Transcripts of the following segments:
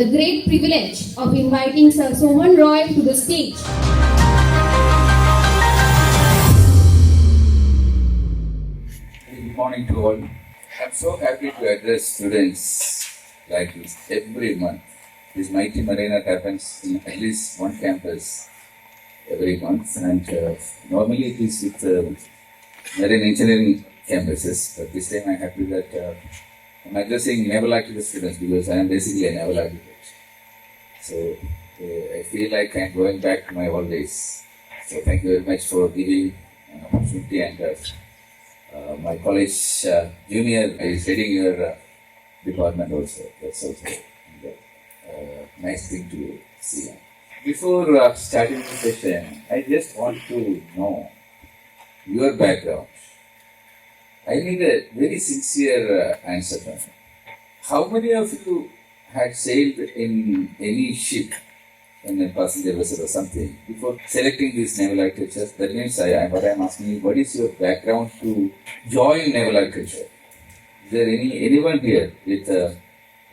the great privilege of inviting Sir Sohan Roy to the stage. Good morning to all. I'm so happy to address students like this every month. This mighty marina happens in at least one campus every month, and normally it is with marine engineering campuses. But this time I'm happy that I'm addressing naval architect students because I am basically a naval architect. So I feel like I'm going back to my old days. So thank you very much for giving an opportunity, and my college junior is heading your department also. That's also a nice thing to see. Before starting the session, I just want to know your background. I need a very sincere answer from you. How many of you had sailed in any ship, in a passenger vessel or something, before selecting these naval architecture? That means what I'm asking you, what is your background to join naval architecture? Is there anyone here with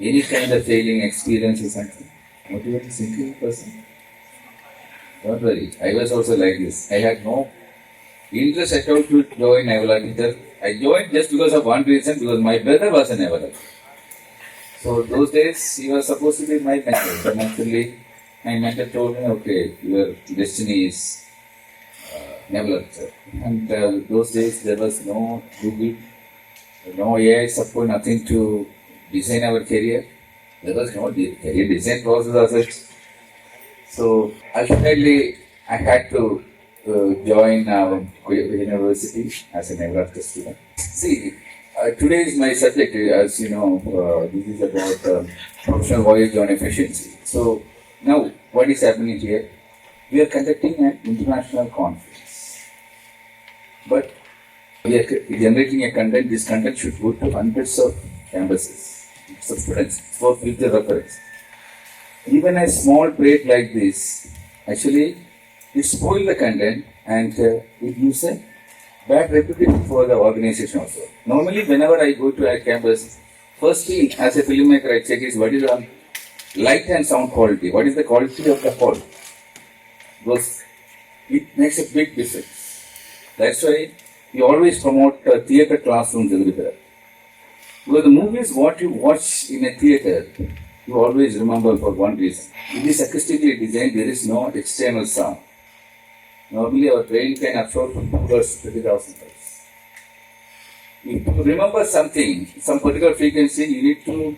any kind of sailing experience or something? Motivated thinking person? Don't worry, I was also like this. I had no interest at all to join naval architecture. I joined just because of one reason, because my brother was a naval architect. So those days he was supposed to be my mentor. But naturally, my mentor told me, okay, your destiny is naval architect. And those days there was no Google, no AI support, nothing to design our career. There was no career design process as such. So ultimately, I had to join university as a naval architect student. See, today is my subject, as you know, this is about professional voyage on efficiency. So now, what is happening here? We are conducting an international conference, but we are generating a content. This content should go to hundreds of campuses, of students for future reference. Even a small break like this, actually, it spoils the content and it gives a bad reputation for the organization also. Normally, whenever I go to a campus, firstly, as a filmmaker, I check is what is the light and sound quality, what is the quality of the hall. Because it makes a big difference. That's why we always promote theatre classrooms everywhere. Because the movies, what you watch in a theatre, you always remember for one reason. It is acoustically designed, there is no external sound. Normally our brain can absorb 20,000 hertz. If you remember something, some particular frequency, you need to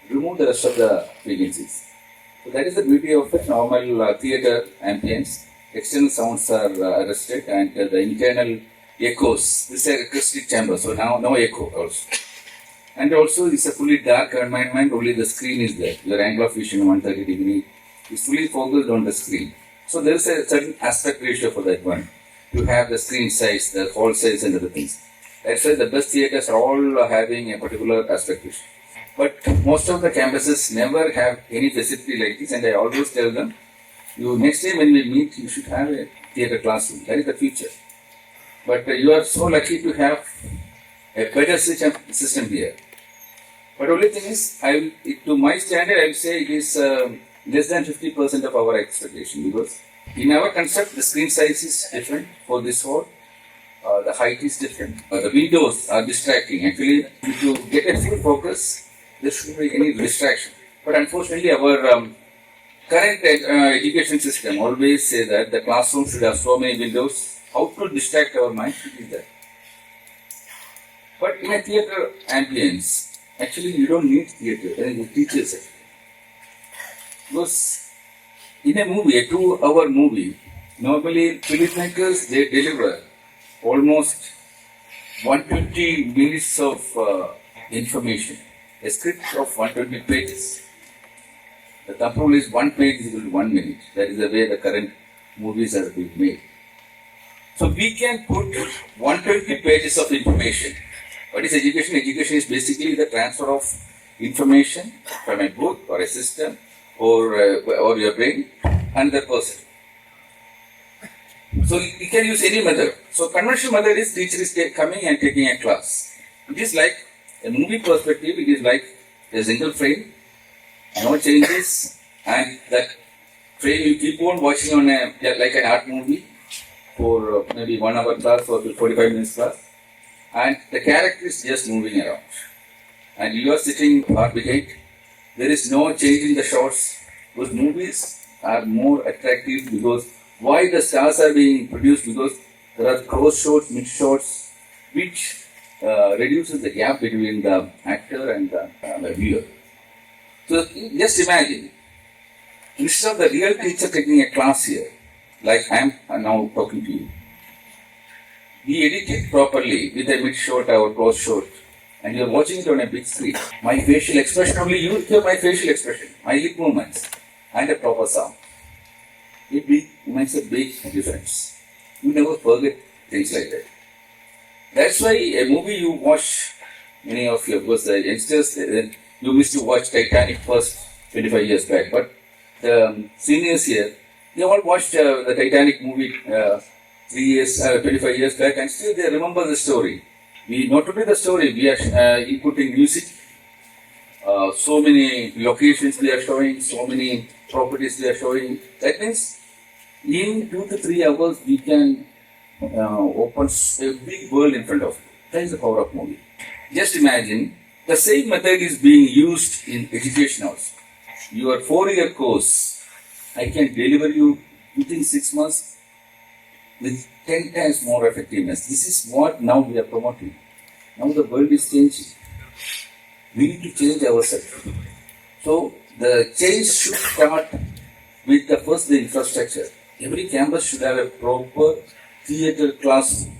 remove the rest of the frequencies. So that is the beauty of a normal theatre ambience. External sounds are arrested and the internal echoes. This is a acoustic chamber, so now no echo also. And also it's a fully dark environment, only the screen is there. Your angle of vision 130 degree is fully focused on the screen. So there is a certain aspect ratio for that one. You have the screen size, the hall size and other things. That's why the best theatres are all having a particular aspect ratio. But most of the campuses never have any facility like this, and I always tell them, next time when we meet, you should have a theatre classroom. That is the future. But you are so lucky to have a better system here. But only thing is, to my standard, I will say it is less than 50% of our expectation, because in our concept, the screen size is different for this hall, the height is different, the windows are distracting. Actually, if you get a full focus, there shouldn't be any distraction. But unfortunately, our current education system always say that the classroom should have so many windows. How to distract our mind? It is that. But in a theatre ambience, actually you don't need theatre, and it teaches it. Because in a movie, a 2-hour movie, normally filmmakers, they deliver almost 120 minutes of information. A script of 120 pages. The thumb rule is 1 page is equal to 1 minute. That is the way the current movies are being made. So we can put 120 pages of information. What is education? Education is basically the transfer of information from a book or a system or your brain and the person. So you can use any method. So conventional method is teacher is coming and taking a class. It is like a movie perspective. It is like a single frame No changes, and that frame you keep on watching on a like an art movie for maybe 1 hour plus or 45 minutes plus, and the character is just moving around, and you are sitting far behind. There is no change in the shots. Those movies are more attractive because why the stars are being produced, because there are close shots, mid shots, which reduces the gap between the actor and the viewer. So just imagine, instead of the real teacher taking a class here, like I am now talking to you, we edit it properly with a mid shot or close shot, and you are watching it on a big screen. My facial expression, only you hear my facial expression, my lip movements, and a proper sound. It makes a big difference. You never forget things like that. That's why a movie you watch, many of your youngsters, you used to watch Titanic first 25 years back, but the seniors here, they all watched the Titanic movie 25 years back, and still they remember the story. We not only the story, we are inputting music, so many locations we are showing, so many properties we are showing. That means in 2 to 3 hours we can open a big world in front of you. That is the power of movie. Just imagine, the same method is being used in education also. Your 4-year course, I can deliver you within 6 months with 10 times more effectiveness. This is what now we are promoting. Now the world is changing. We need to change ourselves. So the change should start with the infrastructure. Every campus should have a proper theater classroom,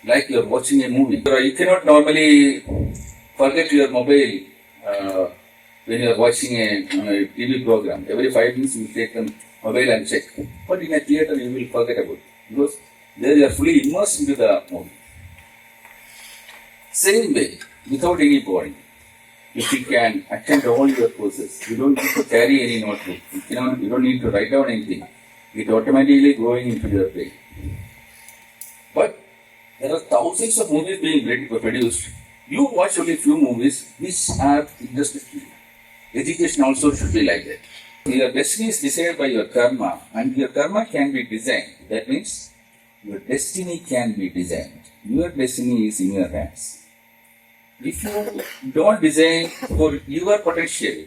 like you are watching a movie. You cannot normally forget your mobile when you are watching a TV program. Every 5 minutes you take the mobile and check. But in a theater you will forget about it because there you are fully immersed into the movie. Same way, without any boring. If you can attend all your courses, you don't need to carry any notebook. You don't need to write down anything. It automatically going into your brain. But there are thousands of movies being produced. You watch only few movies which are interesting to you. Education also should be like that. Your destiny is decided by your karma, and your karma can be designed. That means your destiny can be designed. Your destiny is in your hands. If you don't design for your potential,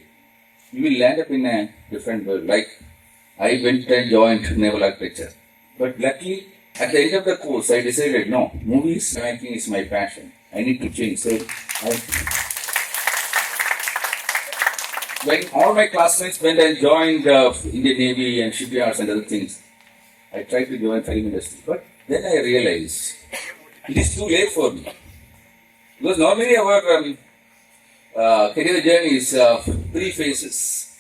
you will land up in a different world. Like I went and joined naval architecture, but luckily at the end of the course I decided no, movies making is my passion. I need to change. So when all my classmates went and joined Indian Navy and shipyards and other things, I tried to join film industry, but then I realized it is too late for me. Because normally our career journey is 3 phases.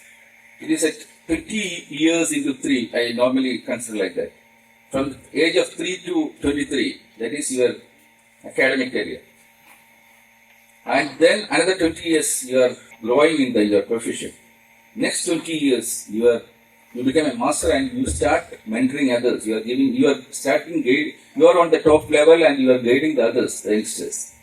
It is at 20 years into 3, I normally consider like that. From the age of 3 to 23, that is your academic career. And then another 20 years you are growing in your profession. Next 20 years you become a master and you start mentoring others. You are on the top level and you are guiding the others, the youngsters.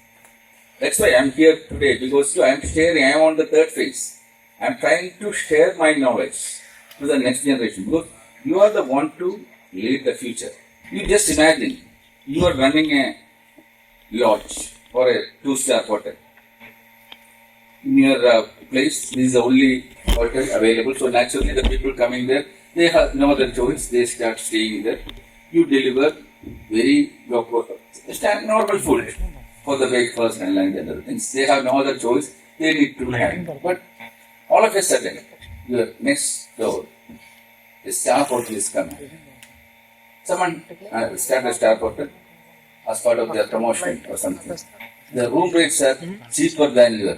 That's why I am here today, because I am on the 3rd phase. I am trying to share my knowledge to the next generation, because you are the one to lead the future. You just imagine, you are running a lodge or a 2-star hotel. In your place, this is the only hotel available, so naturally the people coming there, they have no other choice, they start staying there. You deliver very normal food for the breakfast and lunch and other things. They have no other choice, they need to have. But all of a sudden, your next door, the star hotel is coming. Someone start a star hotel as part of their promotion or something. The room rates are cheaper than your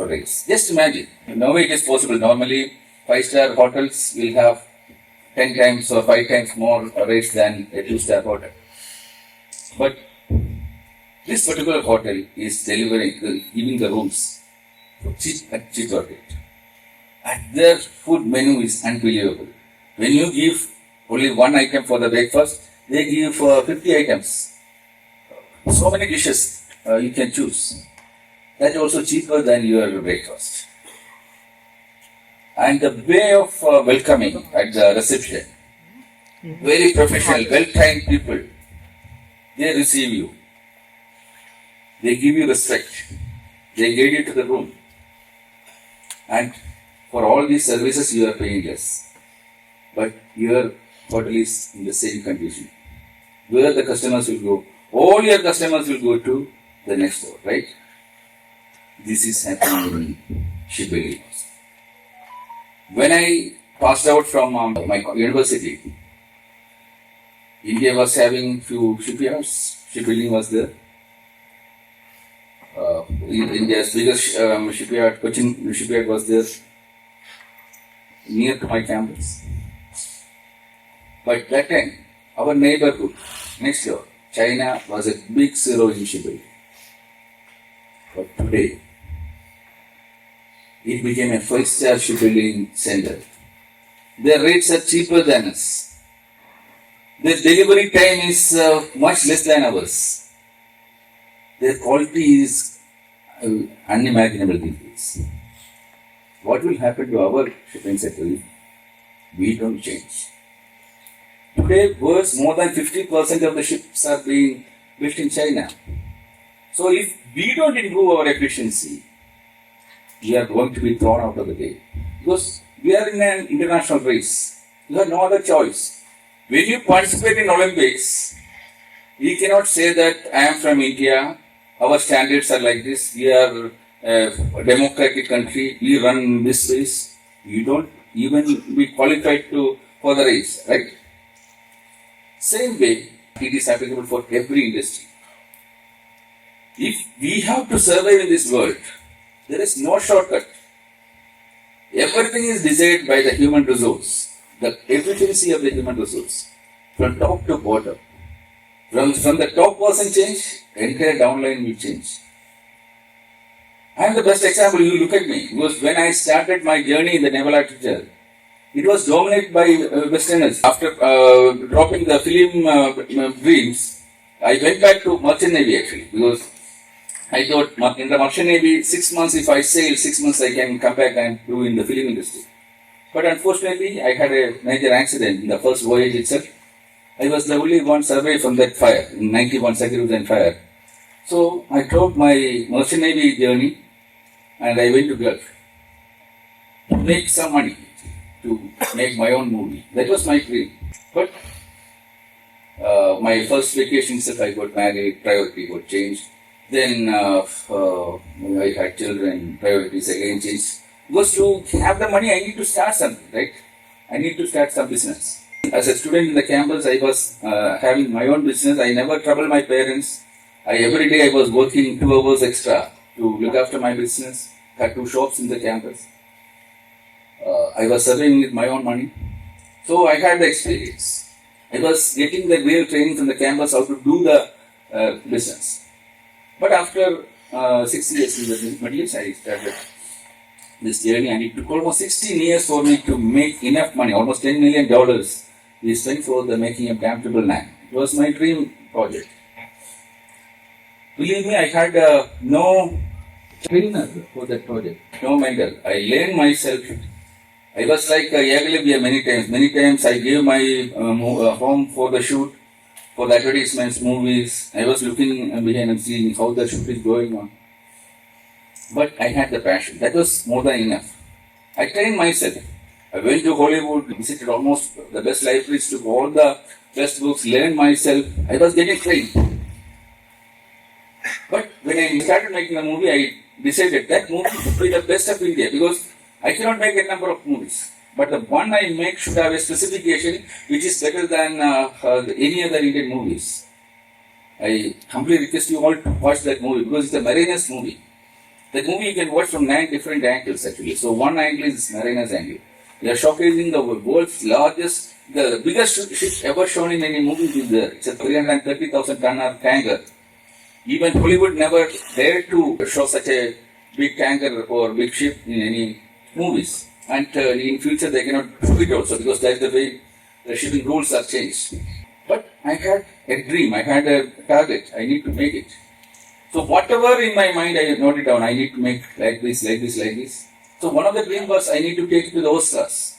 rates. Just imagine. No way it is possible. Normally, 5-star hotels will have 10 times or 5 times more rates than a 2-star hotel. But this particular hotel is giving the rooms at cheaper rate. And their food menu is unbelievable. When you give only 1 item for the breakfast, they give 50 items. So many dishes you can choose. That is also cheaper than your breakfast. And the way of welcoming at the reception, very professional, well-trained people, they receive you. They give you respect. They guide you to the room. And for all these services, you are paying less. But your hotel is in the same condition. Where the customers will go, all your customers will go to the next door, right? This is happening in shipbuilding. When I passed out from my university, India was having few shipyards. Shipbuilding was there. India's biggest shipyard, Cochin shipyard was there, near to my campus. But that time, our neighborhood, next door, China was a big zero in shipbuilding. But today, it became a five-star shipbuilding center. Their rates are cheaper than us. Their delivery time is much less than ours. Their quality is unimaginable these days. What will happen to our shipping sector if we don't change? Today, world's more than 50% of the ships are being built in China. So if we don't improve our efficiency, we are going to be thrown out of the game. Because we are in an international race. You have no other choice. When you participate in Olympics, we cannot say that I am from India, our standards are like this, we are a democratic country, we run this race. You don't even be qualified for the race, right? Same way, it is applicable for every industry. If we have to survive in this world, there is no shortcut. Everything is decided by the human resource, the efficiency of the human resource, from top to bottom. From the top person change, entire downline will change. I am the best example. You look at me. Because when I started my journey in the naval architecture, it was dominated by Westerners. After dropping the film dreams, I went back to Merchant Navy actually, because I thought in the Merchant Navy, 6 months if I sail, 6 months I can come back and do in the film industry. But unfortunately, I had a major accident in the first voyage itself. I was the only one survived from that fire, in 91 Sakhiruddin fire. So I dropped my Merchant Navy journey and I went to Gulf to make some money, to make my own movie. That was my dream. But my first vacation itself, I got married, priority got changed. Then I had children, priorities again changed. Because to have the money, I need to start something, right? I need to start some business. As a student in the campus, I was having my own business. I never troubled my parents. Every day I was working 2 hours extra to look after my business. Had 2 shops in the campus. I was surviving with my own money. So I had the experience. I was getting the real training from the campus how to do the business. But after 6 years in the Middle East, I started this journey, and it took almost 16 years for me to make enough money, almost $10 million. We spent for the making of Dam 999. It was my dream project. Believe me, I had no trainer for that project, no mentor. I learned myself. I was like Yagalibia many times. Many times I gave my home for the shoot, for the advertisements, movies. I was looking behind and seeing how the shoot is going on. But I had the passion. That was more than enough. I trained myself. I went to Hollywood, visited almost the best libraries, took all the best books, learned myself. I was getting trained. But when I started making a movie, I decided that movie should be the best of India, because I cannot make a number of movies. But the one I make should have a specification which is better than any other Indian movies. I humbly request you all to watch that movie, because it's a Mariner's movie. That movie you can watch from 9 different angles actually. So one angle is Mariner's angle. They are showcasing the world's largest, the biggest ship ever shown in any movie is there. It's a 330,000 ton tanker. Even Hollywood never dared to show such a big tanker or big ship in any movies. And in future they cannot do it also, because that's the way the shipping rules are changed. But I had a dream, I had a target, I need to make it. So whatever in my mind I noted down, I need to make like this, like this, like this. So one of the dreams was I need to take it to the Oscars.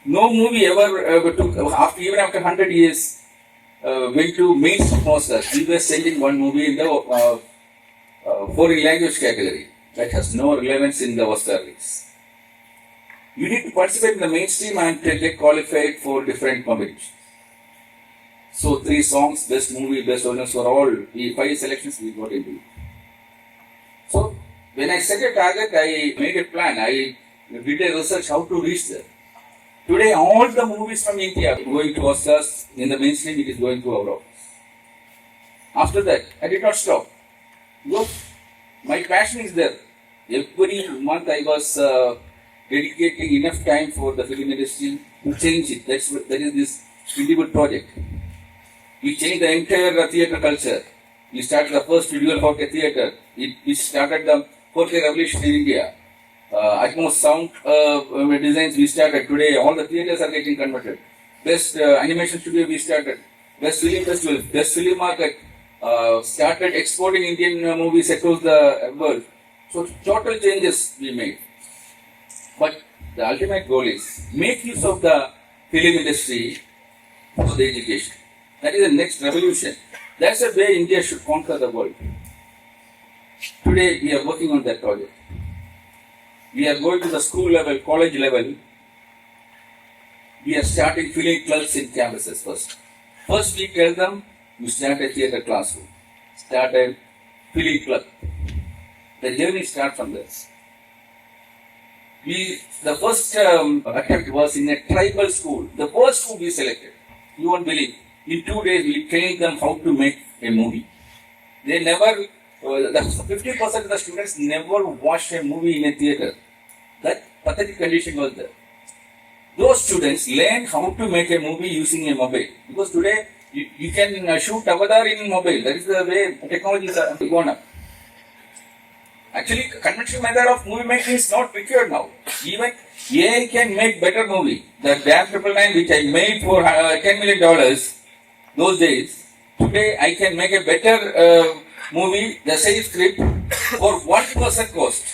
No movie ever took, even after 100 years, went to mainstream Oscars. We were sending one movie in the foreign language category. That has no relevance in the Oscar race. You need to participate in the mainstream and get qualified for different competitions. So 3 songs, best movie, best original score, all 5 selections we got into. So when I set a target, I made a plan. I did a research how to reach there. Today, all the movies from India going to Oscars in the mainstream, it is going to our office. After that, I did not stop. Look, my passion is there. Every month I was dedicating enough time for the film industry to change it. That is this individual project. We changed the entire theatre culture. We started the first visual Hawker theatre. We started the Hawker revolution in India. Atmos sound designs we started. Today all the theatres are getting converted. Best animation studio we started. Best film festival, best film market. Started exporting Indian movies across the world. So total changes we made. But the ultimate goal is make use of the film industry for the education. That is the next revolution. That's the way India should conquer the world. Today we are working on that project. We are going to the school level, college level. We are starting film clubs in campuses first. First we tell them, you start a theatre classroom. Start a film club. The journey starts from this. The first attempt was in a tribal school. The first school we selected. You won't believe. In 2 days we trained them how to make a movie. They never, 50% of the students never watched a movie in a theatre. That pathetic condition was there. Those students learned how to make a movie using a mobile. Because today you can shoot avatar in mobile. That is the way technology is gone up. Actually, conventional method of movie making is not required now. Even AI can make better movie. The Damn 999 which I made for $10 million those days, today I can make a better movie, the same script for 1% cost,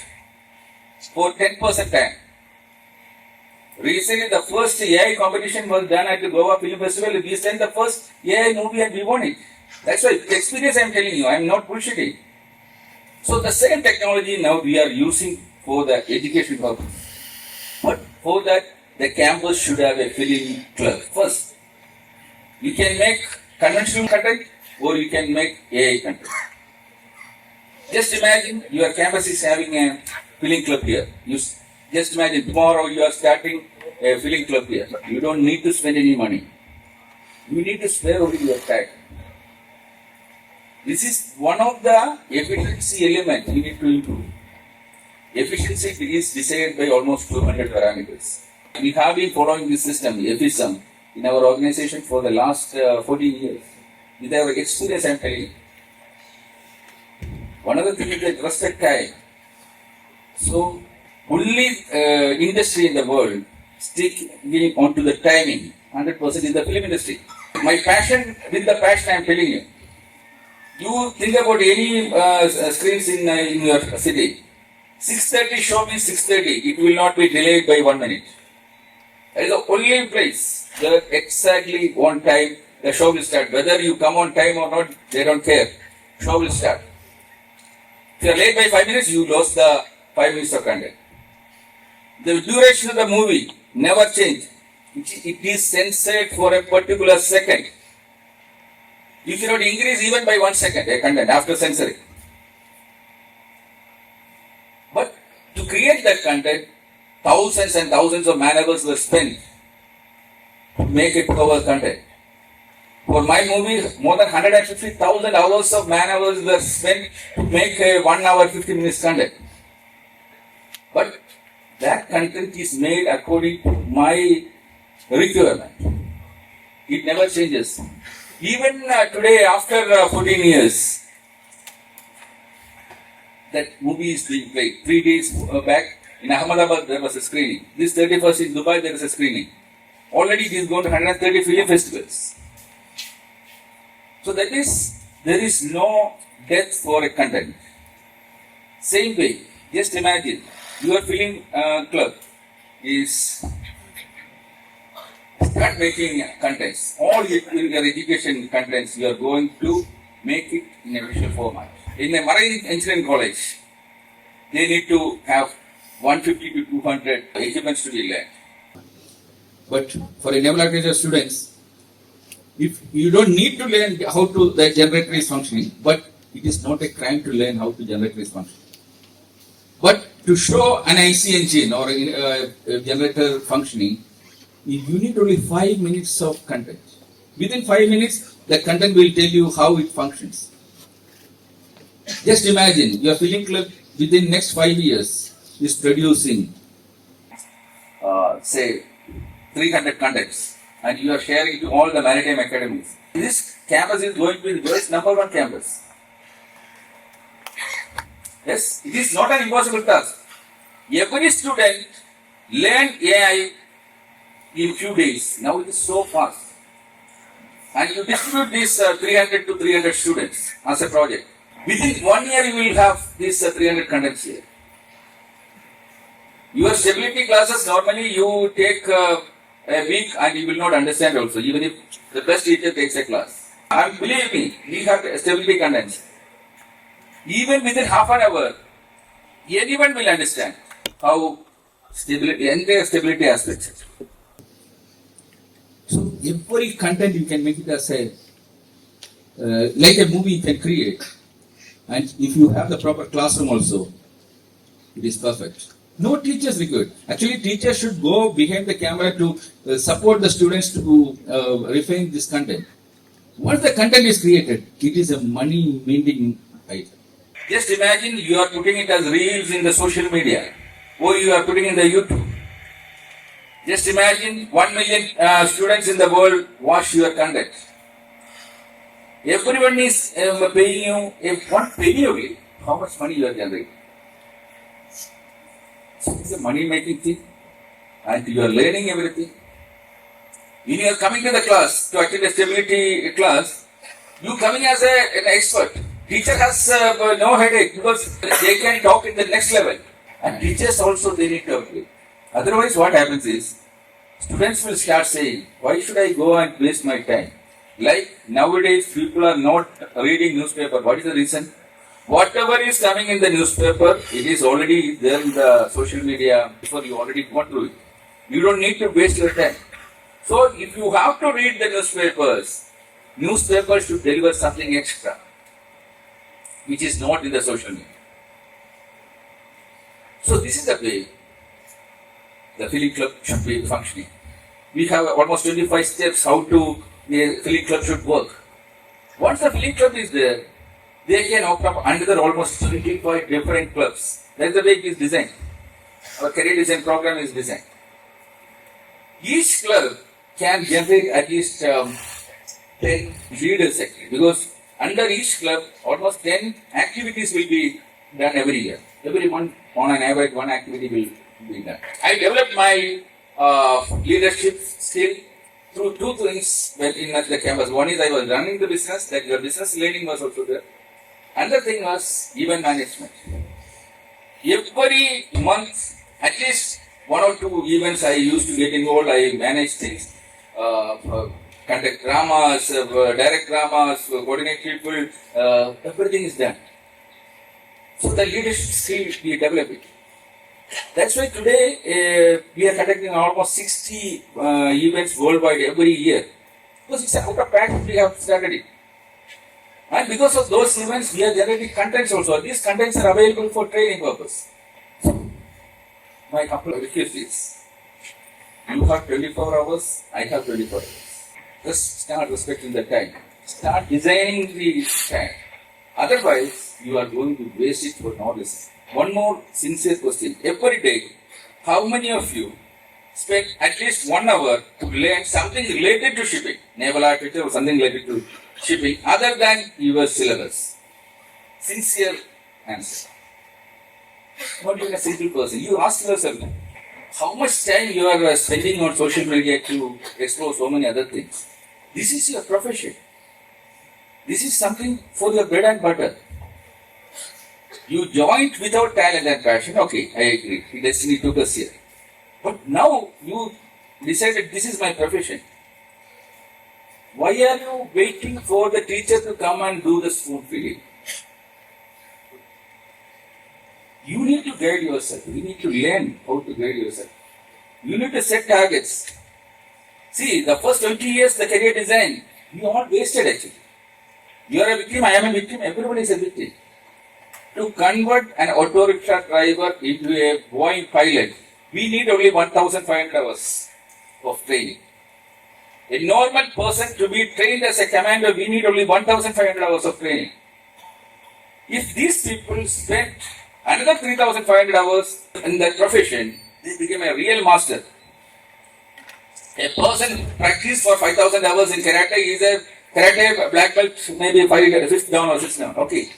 for 10% time. Recently, the first AI competition was done at the Goa Film Festival. We sent the first AI movie and we won it. That's why the experience I am telling you. I am not bullshitting. So the same technology now we are using for the education purpose. But for that, the campus should have a film club. First, you can make conventional content or you can make AI content. Just imagine your campus is having a film club here. Just imagine tomorrow you are starting a film club here. You don't need to spend any money. You need to spare only your time. This is one of the efficiency elements you need to improve. Efficiency is decided by almost 200 parameters. We have been following this system, EFISM, in our organization for the last 14 years. With our experience, I am telling you. One of the things is the trusted time. So, only industry in the world sticking onto the timing, 100% is the film industry. My passion, with the passion I am telling you. You think about any screens in your city. 6:30 show means 6:30. It will not be delayed by 1 minute. That is the only place where exactly on time the show will start. Whether you come on time or not, they don't care. Show will start. If you are late by 5 minutes, you lost the 5 minutes of content. The duration of the movie never change. It is censored for a particular second. You cannot increase even by 1 second a content after censoring. But to create that content, thousands and thousands of man hours were spent to make it our content. For my movie, more than 150,000 hours of man hours were spent to make a 1 hour 50 minutes content. But that content is made according to my requirement. It never changes. Even today, after 14 years, that movie is being played. 3 days back in Ahmedabad, there was a screening. This 31st in Dubai, there is a screening. Already it is going to 130 film festivals. So that is, there is no death for a content. Same way, just imagine, your film club is start making contents. All your education contents, you are going to make it in a visual format. In a marine engineering college, they need to have 150 to 200 equipments to be learned. But for a naval architecture students, if you don't need to learn how to the generator is functioning, but it is not a crime to learn how to generator is functioning. But to show an IC engine or a generator functioning, you need only 5 minutes of content. Within 5 minutes, the content will tell you how it functions. Just imagine your filling club within next 5 years is producing, say, 300 contents, and you are sharing to all the maritime academies. This campus is going to be the world's number one campus. Yes, it is not an impossible task. Every student learn AI in few days. Now it is so fast. And you distribute these 300 to 300 students as a project. Within 1 year, you will have these 300 contents here. Your stability classes, normally you take a week and you will not understand also, even if the best teacher takes a class. And believe me, we have stability contents. Even within half an hour, anyone will understand how stability, entire stability aspects. So every content you can make it as a, like a movie you can create. And if you have the proper classroom also, it is perfect. No teachers required. Actually, teachers should go behind the camera to support the students to refine this content. Once the content is created, it is a money-making item. Just imagine you are putting it as reels in the social media, or you are putting in the YouTube. Just imagine 1 million students in the world watch your content. Everyone is paying you one penny only. How much money you are generating? So it's a money-making thing, and you are learning everything. When you are coming to the class to attend a stability class, you coming as an expert. Teacher has no headache because they can talk in the next level. And teachers also, they need to upgrade. Otherwise, what happens is, students will start saying, why should I go and waste my time? Like nowadays, people are not reading newspaper. What is the reason? Whatever is coming in the newspaper, it is already there in the social media. Before you already gone through it. You don't need to waste your time. So, if you have to read the newspapers should deliver something extra, which is not in the social media. So this is the way the filling club should be functioning. We have almost 25 steps how to the filling club should work. Once the filling club is there, they can open up another almost 25 different clubs. That's the way it is designed. Our career design program is designed. Each club can generate at least 10 leaders actually, because under each club, almost 10 activities will be done every year. Every month, on an average, one activity will be done. I developed my leadership skill through two things when in the campus. One is I was running the business, that your business learning was also there. Another thing was event management. Every month, at least 1 or 2 events I used to get involved, I managed things. Conduct dramas, direct dramas, coordinate people, everything is done. So the leadership skill we develop it. That's why today we are conducting almost 60 events worldwide every year. Because it's out of practice we have started it. And because of those events we are generating contents also. These contents are available for training purpose. So, my couple of request is, you have 24 hours, I have 24 hours. Just start respecting the time. Start designing the time. Otherwise, you are going to waste it for no reason. One more sincere question. Every day, how many of you spend at least 1 hour to learn something related to shipping, naval architecture or something related to shipping, other than your syllabus? Sincere answer. Not even a single person. You ask yourself, how much time you are spending on social media to explore so many other things? This is your profession. This is something for your bread and butter. You joined without talent and passion. Okay, I agree. Destiny took us here. But now you decided this is my profession. Why are you waiting for the teacher to come and do the spoon feeding? You need to guide yourself. You need to learn how to guide yourself. You need to set targets. See, the first 20 years, the career design, you all wasted actually. You are a victim, I am a victim, everybody is a victim. To convert an auto rickshaw driver into a Boeing pilot, we need only 1,500 hours of training. A normal person to be trained as a commander, we need only 1,500 hours of training. If these people spent another 3,500 hours in that profession, they became a real master. A person practiced for 5,000 hours in karate is a karate black belt, maybe 5th down or 6th down. Okay.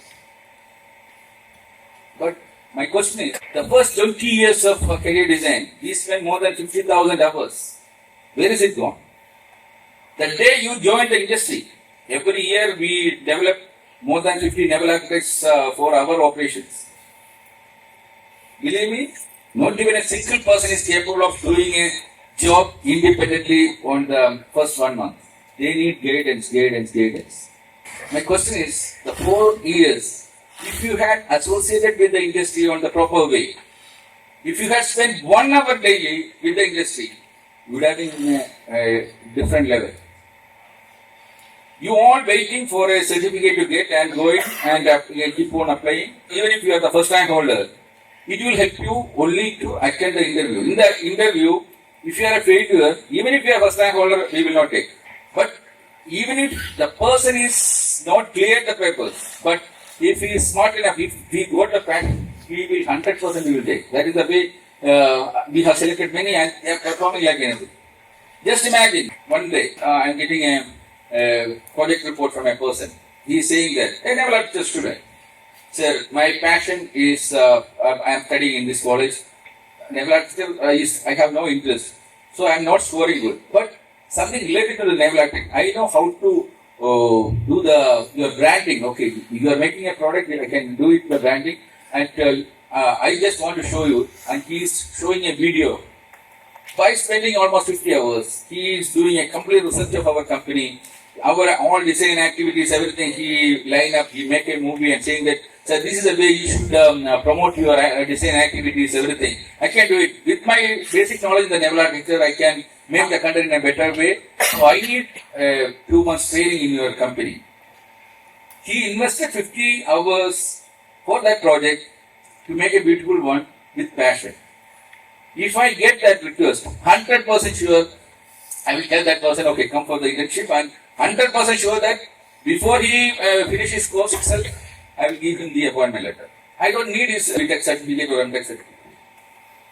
But my question is, the first 20 years of career design, we spent more than 50,000 hours. Where is it gone? The day you joined the industry, every year we develop more than 50 naval architects for our operations. Believe me, not even a single person is capable of doing a job independently on the first 1 month. They need guidance. My question is, the 4 years, if you had associated with the industry on the proper way, if you had spent 1 hour daily with the industry, you would have been in a different level. You all waiting for a certificate to get and going and keep on applying. Even if you are the first rank holder, it will help you only to attend the interview. In the interview, if you are a failure, even if you are first rank holder, we will not take. But even if the person is not clear the papers, but if he is smart enough, if he got the pattern, he will 100% he will take. That is the way we have selected many and they are performing like anything. Just imagine, one day I am getting a project report from a person. He is saying that, I never liked the student. Sir, my passion is, I am studying in this college. Naval architect I have no interest. So I am not scoring good. But something related to the naval architect, I know how to do your branding. Okay, you are making a product, I can do it the branding. And I just want to show you. And he is showing a video. By spending almost 50 hours, he is doing a complete research of our company. Our all design activities, everything he line up, he make a movie and saying that, sir, this is the way you should promote your design activities, everything. I can do it. With my basic knowledge in the naval architecture, I can make the content in a better way. So I need 2 months training in your company. He invested 50 hours for that project to make a beautiful one with passion. If I get that request, 100% sure, I will tell that person, okay, come for the internship, and 100% sure that before he finishes his course itself, I will give him the appointment letter. I don't need his BTech certificate or MTech certificate.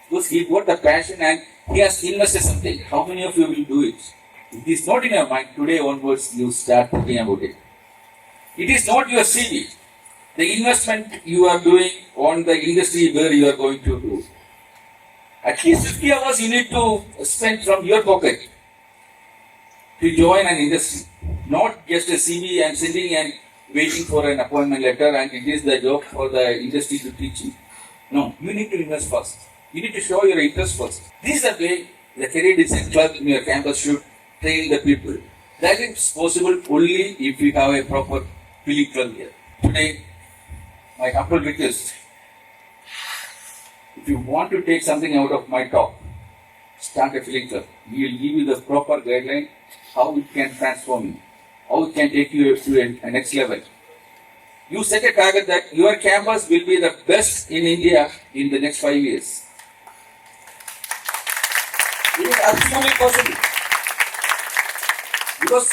Because he got the passion and he has invested something. How many of you will do it? If it is not in your mind, today onwards you start thinking about it. It is not your CV. The investment you are doing on the industry where you are going to do. At least 50 hours you need to spend from your pocket to join an industry. Not just a CV and sitting and waiting for an appointment letter and it is the job for the industry to teach you. No, you need to invest first. You need to show your interest first. This is the way the career design club in your campus should train the people. That is possible only if you have a proper feeling club here. Today, my humble request, if you want to take something out of my talk, start a feeling club. We will give you the proper guideline how it can transform you, how it can take you to a next level. You set a target that your campus will be the best in India in the next 5 years. It is absolutely possible. Because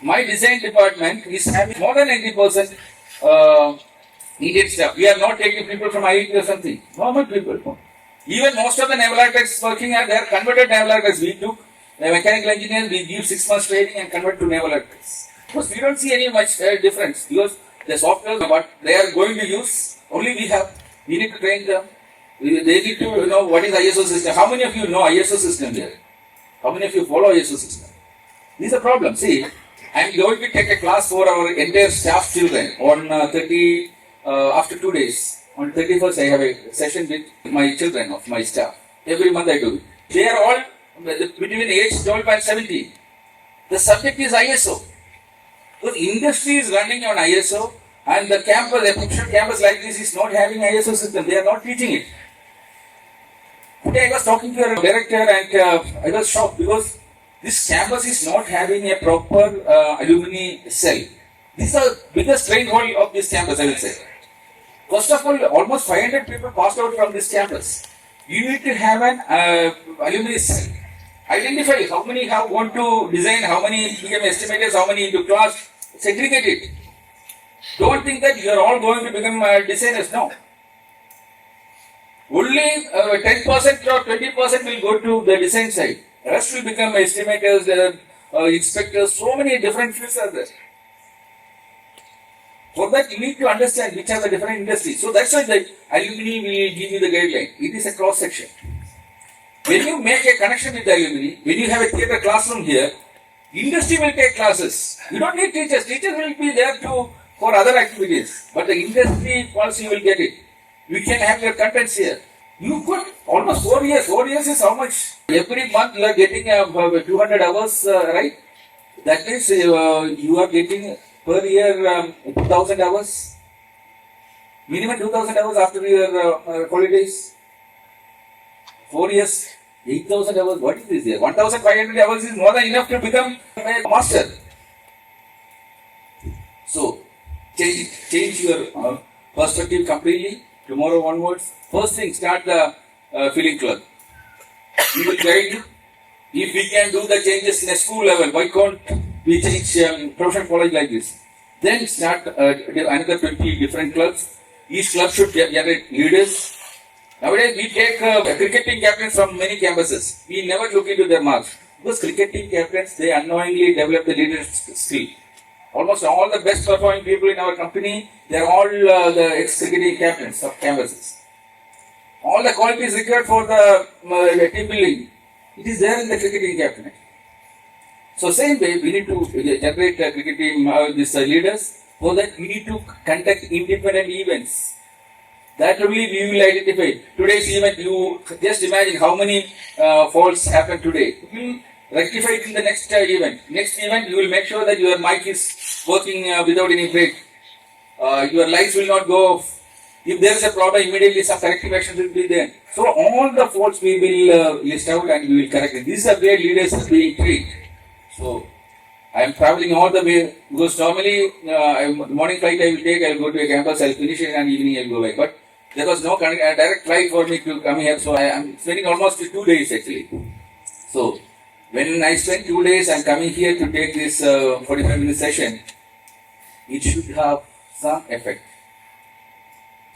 my design department is having more than 90% Indian staff. We are not taking people from IIT or something. Normal people. Even most of the naval architects working are there, converted naval architects. We took the mechanical engineers, we give 6 months training and convert to naval architects. Because we don't see any much difference. Because the software, what they are going to use, only we need to train them. They need to know what is ISO system. How many of you know ISO system there? How many of you follow ISO system? This is a problem. See, I am going to take a class for our entire staff children on 30 after 2 days, on 31st, I have a session with my children of my staff. Every month I do it. They are all between age 12 and 17. The subject is ISO. The industry is running on ISO, and the campus, a professional campus like this is not having ISO system. They are not teaching it. Today I was talking to a director and I was shocked because this campus is not having a proper alumni cell. This is the biggest drain hole of this campus, I will say. First of all, almost 500 people passed out from this campus. You need to have an alumni cell. Identify how many have want to design, how many become estimators, how many into class. Segregate it. Don't think that you are all going to become designers. No. Only 10% or 20% will go to the design side. The rest will become estimators, inspectors. So many different fields are there. For that, you need to understand which are the different industries. So that's why the alumni will give you the guideline. It is a cross section. When you make a connection with the alumni, when you have a theatre classroom here, industry will take classes. You don't need teachers. Teachers will be there for other activities. But the industry policy will get it. You can have your contents here. You could almost 4 years. 4 years is how much? Every month you are getting 200 hours, right? That means you are getting per year 2000 hours. Minimum 2000 hours after your holidays. 4 years, 8000 hours. What is this here? 1500 hours is more than enough to become a master. So, change your perspective completely. Tomorrow onwards, first thing, start the filling club. We will guide you. If we can do the changes in a school level, why can't we change professional college like this? Then start another 20 different clubs. Each club should generate leaders. Nowadays, we take cricketing captains from many campuses. We never look into their marks. Because cricketing captains, they unknowingly develop the leadership skill. Almost all the best performing people in our company, they are all the ex-cricketing captains of campuses. All the qualities required for the team building, it is there in the cricketing captain. So same way, we need to generate cricketing these leaders, so that we need to conduct independent events. That only we will identify. Today's event, you just imagine how many faults happen today. We will rectify it in the next event. Next event, you will make sure that your mic is working without any break. Your lights will not go off. If there is a problem, immediately some corrective actions will be there. So all the faults we will list out and we will correct it. This is the way leaders are being treated. So I am traveling all the way because normally morning flight I will take. I will go to a campus. I will finish it and evening I will go back. But there was no direct flight for me to come here. So I am spending almost 2 days actually. So when I spend 2 days, I am coming here to take this 45-minute session. It should have some effect.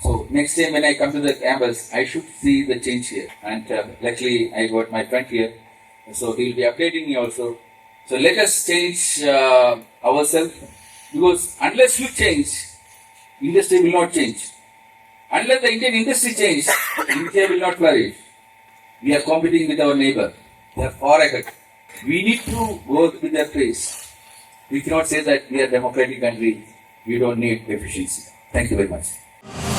So next time when I come to the campus, I should see the change here. And luckily, I got my friend here, so he will be updating me also. So let us change ourselves, because unless you change, industry will not change. Unless the Indian industry changes, India will not flourish. We are competing with our neighbor. They are far ahead. We need to work with their pace. We cannot say that we are a democratic country. We don't need efficiency. Thank you very much.